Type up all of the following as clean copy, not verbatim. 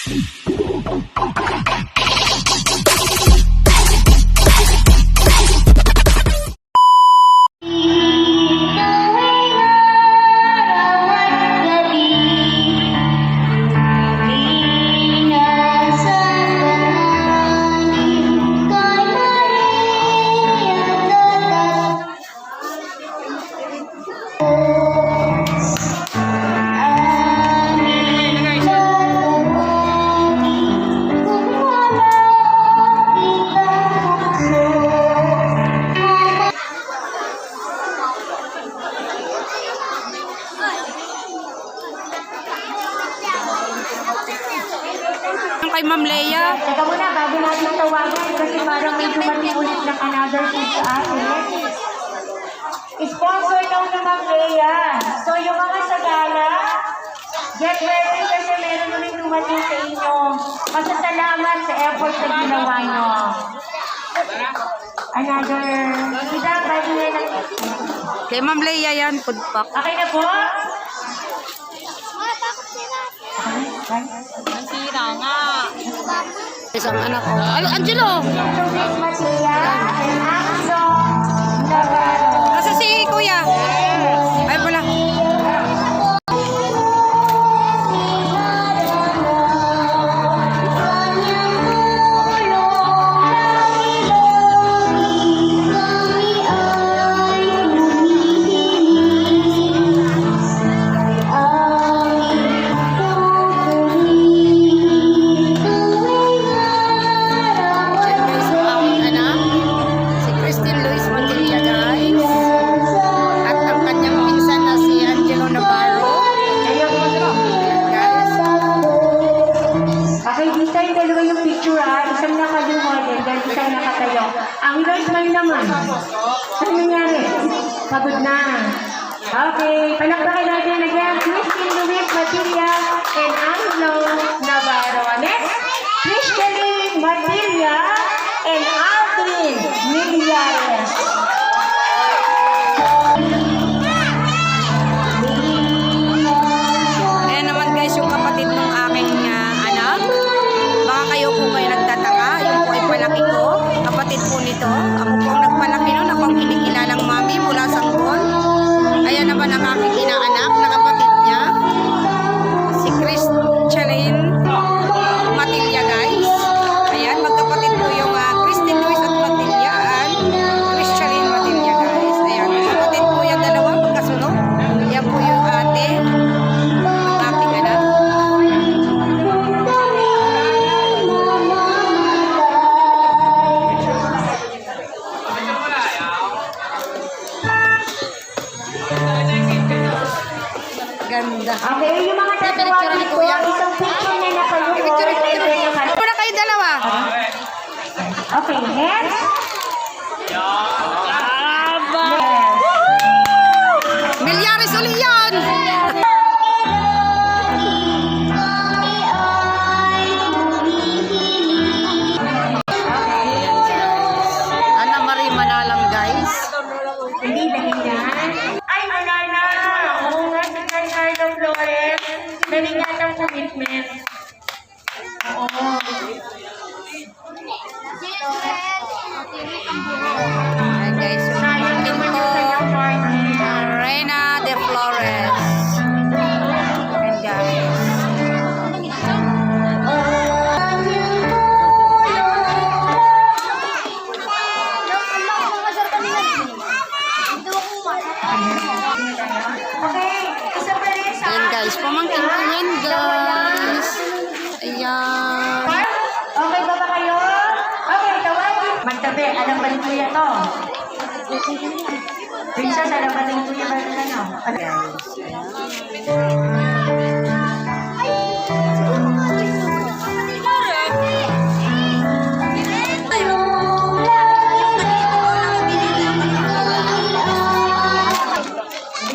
Kay Ma'am Leia. Teka muna, bago natin tawagan kasi parang may dumating ulit ng another food sa atin. Sponsor daw ni Ma'am Leia. So yung mga sagala, get ready kasi meron ulit dumating sa inyo. Pasasalamat sa effort na ginawa nyo. Another, kita, bago na lang. Kay Ma'am Leia yan, food pack. Okay na po? Nasira nga. Isang anak ko. Angelo! Nasa si Kuya? Ay pala. Ang Lord naman. Ano nangyari? Pagod na. Okay, palakpakan natin again. Christine Luis Matilla and Angelo Navarro. Next, Christian Matilla and Aldrin Millares. Ayan naman guys, yung kapatid ng aking anak. Baka kayo po kayo nagtataka. Yung po ay palaki ko. Kapatid po nito. Ako po ang nagpalaki nun. Ako ang kinikilalang mami mula Sanggol. Ayan naman ang aking inaanak na kapatid niya. Si Christian Matilla guys. Ayan, magkapatid po yung Christine Luis at Matilla at Christian Matilla guys. Ayan, kapatid po yung dalawa magkasunod. Yan po yung ate. Ang aking anak. Ganda. Okay, yung mga tatawagin ko, isang picture na nakaluwa. Ano na kayo dalawa? Okay, hands. Milyares ulit yan! Ana Marie Manalang guys. Hindi dahil yan. Ay, wala na. Oo nga, si Carlo Flores. Nalingat ang commitment. Oo. Ay guys, yung Sayang pamangkin naman ko, yung kanyang partner. Reina de Flores. And guys. Okay, isa pa rin sa... Ayan guys, pamangkin ko yan guys. Ayan. Okay ba ba kayo? Okay, tawagin. Magtabi, alam ba ni Kuya to? Princess, alam ba ni Kuya ba ito ano?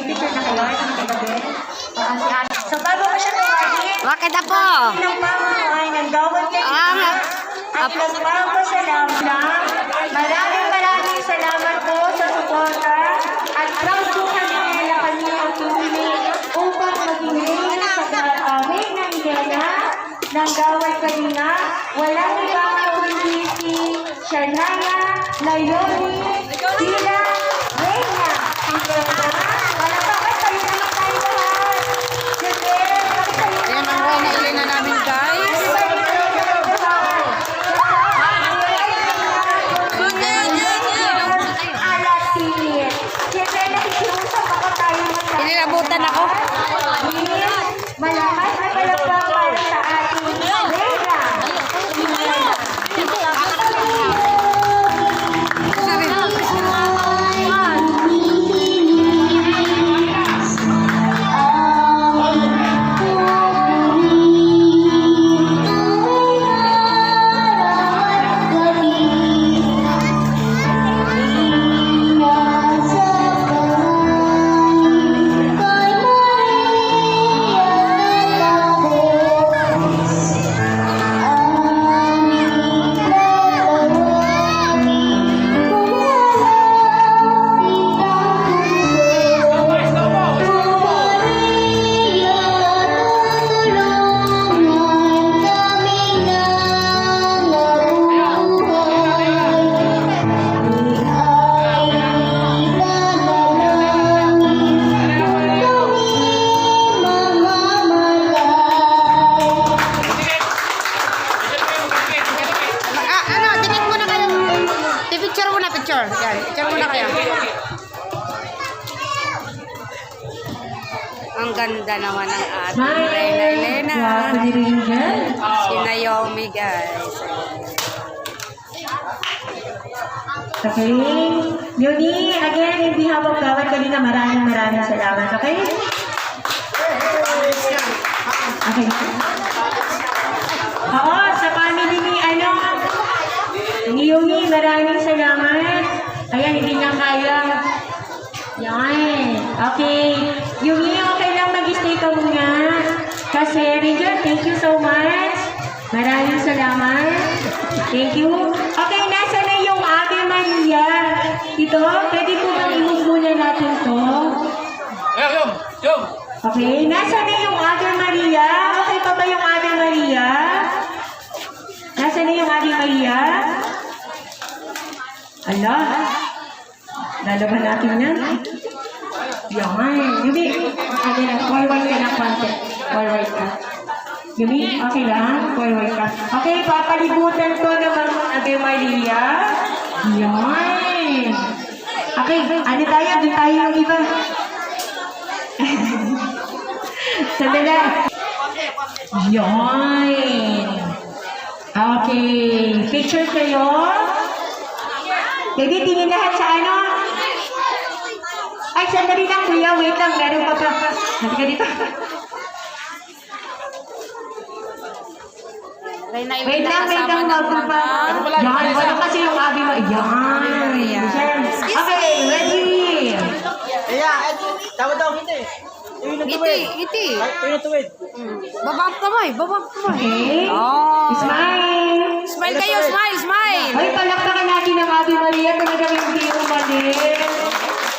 Picture na kayo, ito magtabi. So bago ko siya tawagin, Bakit ako? ng pamumuhay ng Gawad Kalinga at nagpapasalamat na maraming salamat po sa suporta at proud po kami na kami ang pumili upang maging reyna sa amin ng Dena ng Gawad Kalinga, walang iba kundi si Shanaya Nayomi Tila Reyna. Palakpakan tayo naman tayo lahat. Sige, palakpakan tayo Ayan ang Reyna Elena namin, guys. Inilabutan ako. Malakas na palakpakan sa ating Reyna. Tinik mo na kayo. Picture mo na, picture. Yan, picture mo na kayo. Ang ganda naman ng ating Reyna Elena. Si Naomi, guys. Okay. Yuni, again, in behalf of Gawad Kalinga, maraming salamat. Okay? Okay. Oo, sa family ni Yuni, maraming salamat. Ayan, hindi niya kaya. Yan. Okay. Yuni, okay lang mag-stay ka muna. Kasi, Ranger, thank you so much. Maraming salamat. Thank you. Okay, nasa na yung Ate Maria? Ito, pwede po bang i-move muna natin to? Okay, nasa na yung Ate Maria? Okay pa ba yung Ate Maria? Nasa na yung Ate Maria? Ala, lalaban natin yan. Yan. Yumi, okay lang. Forward ka ng konti. Forward ka. Yumi, okay lang. Forward ka. Okay, papalibutan ko naman Ate Maria. Yan. Okay, ano tayo? Doon tayo yung iba. Sandali. Yan. Okay. Picture kayo. Baby, tingin lahat sa ano? Ay, sandali lang, kuya. Wait lang. Meron pa pa. Halika dito. Reyna Wait Elena lang, kasama ng magpapa. mga... Yan, wala kasi yung abi mo. Yan. Yan. Okay, ready? Tama daw, hindi. Iti. Tuwid. Baba ang kamay. Okay. Oh. Smile. Smile kayo, smile. Ay, palakpakan natin ang Abi Maria. Talagang hindi umalis.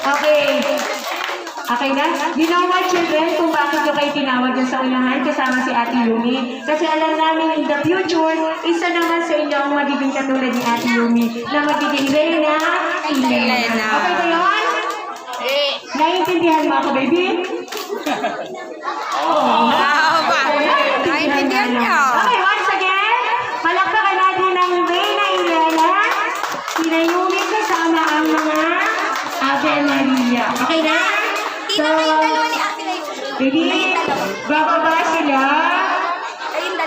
Okay. Okay na? You know what, children, kung bakit yung kayo tinawag dyan sa unahan kasama si Ate Yumi? Kasi alam namin in the future, isa naman sa inyo ang magiging katulad ni Ate Yumi na magiging Reyna Elena. Okay ba yun? Naiintindihan mo ako, baby? Oo ba? Naintindihan niyo. Okay, once again, palakpakan natin ng Reyna Elena, si Naomi kasama ang mga Ate Maria. Okay na? So, baby, bababa sila.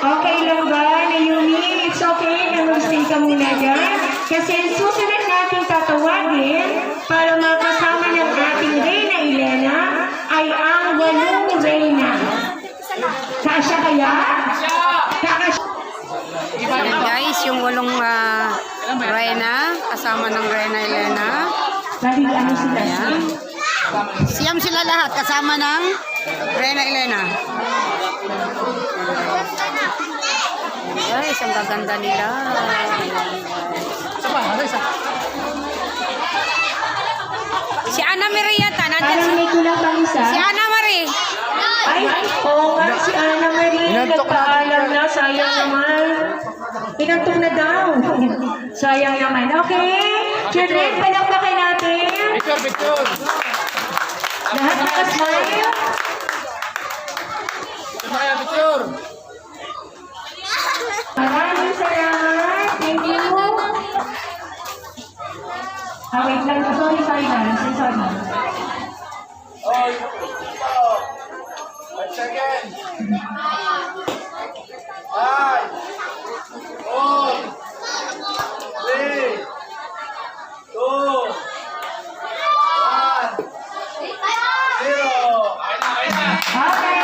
Okay lang ba, Naomi? It's okay na mag-stay ka muna dyan. Kasi susunod natin tatawagin para makasama ng ating Reyna Elena ay ang 8 Reyna. Kasya kaya? Yan guys, yung 8 Reyna, kasama ng Reyna Elena. Dahil ano sila? Ayan. Siyam sila lahat, kasama ng Reyna Elena. Guys, ang gaganda nila. Si Ana Maria, nandyan Parang may kulang pang isa. si Ana Marie. Ay, oo nga, si Ana Marie. Nagpaalam na sa sayang naman. Pinantong na daw. Sayang naman. Okay. Children, palakpakan natin. Picture. Lahat nakasmile. Kaya picture. Maraming salamat. Thank you. Wait lang. Sorry. Sorry. Oh, 5 seconds. 5, 4, 3, 2, 1, 0. Ayun na. Okay.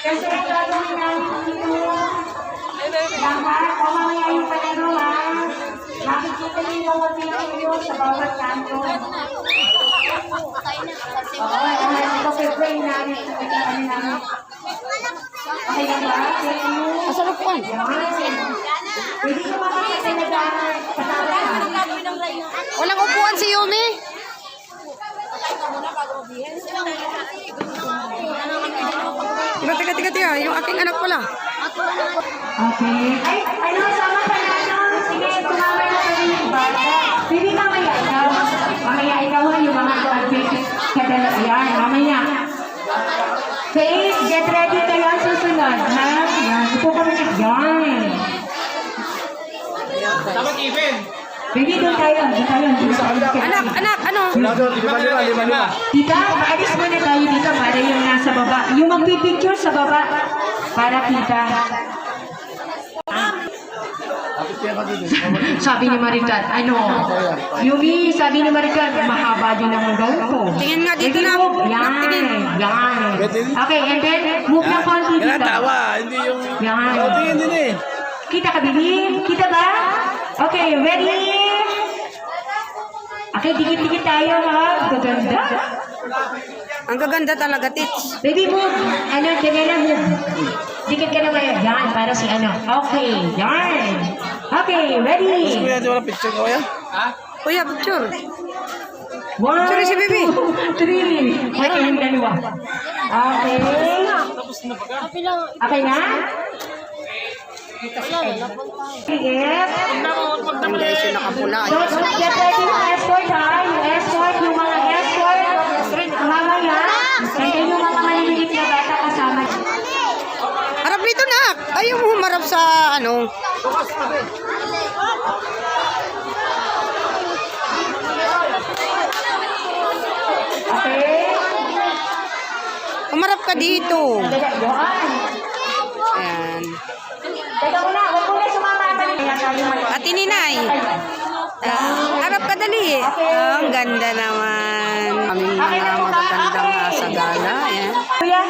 Kasi ang gagawin namin dito, lahat, kung mamaya yung palaro ha, makikita niyo yung mga video sa bawat kanto. Oo, ito pipray namin. Okay na ba? Masarap po. Pwede ko makakita na dahil Walang upuan si Yumi. Tiga. Yung aking anak pala. Okay. Ay, ano, sama pa natin. Sige, tumama na kami yung bata. Pwede mamaya ikaw. Mamaya ikaw ha, yung mga adventist kadala. Ayan, mamaya. Faith, get ready kayo ang susunod, ha? Yan, ito kami na. Yan. Dapat even. Pwede doon tayo. Anak, ano? Lima. Tita, maalis muna tayo dito para yung nasa baba. Yung magpipicture sa baba para kita. Sabi ni Maricat, ano? Yumi, sabi ni Maricat, mahaba din ang gawin ko. Tingin nga dito na. Yan, Tingin. yan. Okay, and then, move ng konti Yan ang dito. tawa, hindi yung... Yan. Oh, tingin din eh. Kita ka, Bibi? Kita ba? Okay, ready? Okay, dikit-dikit tayo, ha? Gaganda. Ang gaganda talaga, Tits. Baby, move. Ano, ganyan move. Dikit ka naman. Yan, para si ano. Okay, yan. Okay, ready? Kuya, di wala picture ko yan? Ha? Kuya, picture. 1, Sorry si Bibi. 2, 3. Okay, yung dalawa. Okay. Okay na? Yes. Guys, yung nakapula. Don't get ready yung escort, ha? Yung escort, yung mga escort. Mamaya. And then yung mga maliliit na bata kasama. Harap nito, nak. Ayaw mo humarap sa ano. Okay? Humarap ka dito. Yan. Ayan. Teka muna, huwag mo na sumama. Ate Ninay. Harap ka dali. Ang ganda naman. Kaming mga magagandang sagala. Ayan. Kuya,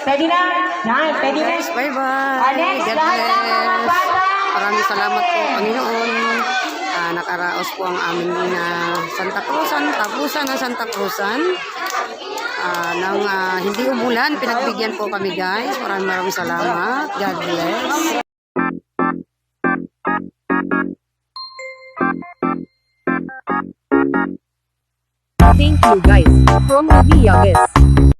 pwede na. Yan, pwede na. Guys, bye-bye. Next, God lahat ng mga bless. bata. Maraming salamat po, Panginoon. Nakaraos po ang aming Santa Cruzan, tapusan ng Santa Cruzan. Nang hindi umulan, pinagbigyan po kami, guys. Maraming salamat. God bless. Thank you guys. From Abiyagis.